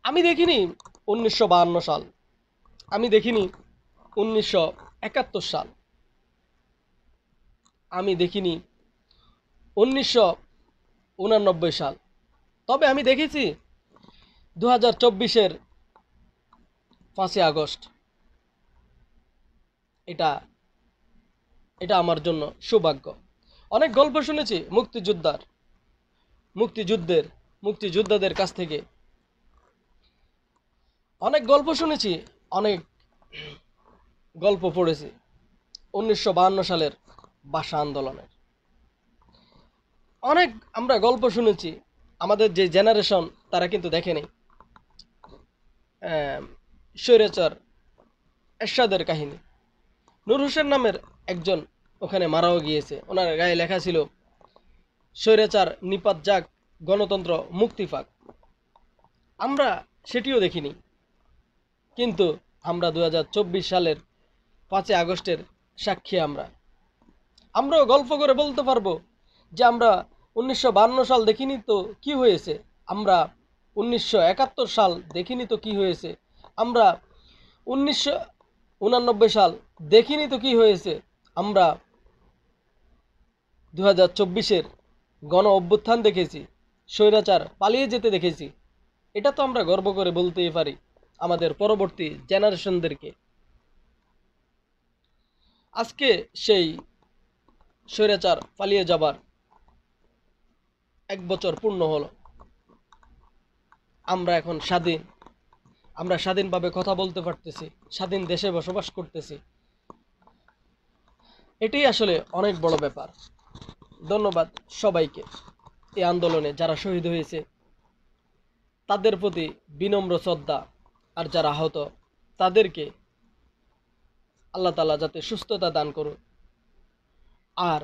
আমি দেখিনি 1952 সাল, আমি দেখিনি 1971 সাল, আমি দেখিনি 1989 সাল। তবে আমি দেখেছি 2024-এর 5ই আগস্ট। এটা এটা আমার জন্য সৌভাগ্য। অনেক গল্প শুনেছি মুক্তিযুদ্ধের মুক্তিযোদ্ধাদের কাছ থেকে। অনেক গল্প শুনেছি, অনেক গল্প পড়েছি 1952 সালের ভাষা আন্দোলনের। অনেক আমরা গল্প শুনেছি, আমাদের যে জেনারেশন তারা কিন্তু দেখেনি। স্বৈরাচার এরশাদের কাহিনী। নূর হোসেন নামের একজন ওখানে মারাও গিয়েছে, ওনার গায়ে লেখা ছিল স্বৈরাচার নিপাত যাক, গণতন্ত্র মুক্তি পাক। আমরা সেটিও দেখিনি, কিন্তু আমরা 2024 সালের 5ই আগস্টের সাক্ষী। আমরাও গল্প করে বলতে পারবো যে আমরা 1952 সাল দেখিনি তো কি হয়েছে, আমরা 1971 সাল দেখিনি তো কি হয়েছে, আমরা 1989 সাল দেখিনি তো কি হয়েছে, আমরা 2024-এর গণ অভ্যুত্থান দেখেছি, স্বৈরাচার পালিয়ে যেতে দেখেছি। এটা তো আমরা গর্ব করে বলতেই পারি আমাদের পরবর্তী জেনারেশনদেরকে। আজকে সেই স্বৈরাচার পালিয়ে যাবার 1 বছর পূর্ণ হলো। আমরা এখন স্বাধীন, আমরা স্বাধীনভাবে কথা বলতে পারতেছি, স্বাধীন দেশে বসবাস করতেছি। এটাই আসলে অনেক বড় ব্যাপার। ধন্যবাদ সবাইকে। এই আন্দোলনে যারা শহীদ হয়েছে তাদের প্রতি বিনম্র শ্রদ্ধা, আর যারা আহত তাদেরকে আল্লাহ তাআলা যাতে সুস্থতা দান করুন, আর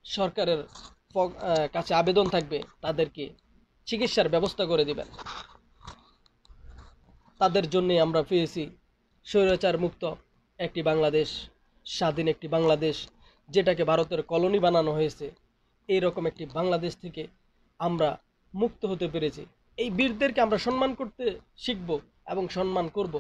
সরকারের কাছে আবেদন থাকবে তাদেরকে চিকিৎসার ব্যবস্থা করে দিবেন। তাদের জন্যই আমরা পেয়েছি স্বৈরাচার মুক্ত একটি বাংলাদেশ, স্বাধীন একটি বাংলাদেশ, যেটাকে ভারতের কলোনি বানানো হয়েছে। এই রকম একটি বাংলাদেশ থেকে আমরা মুক্ত হতে পেরেছি। এই বীরদেরকে আমরা সম্মান করতে শিখব এবং সম্মান করব।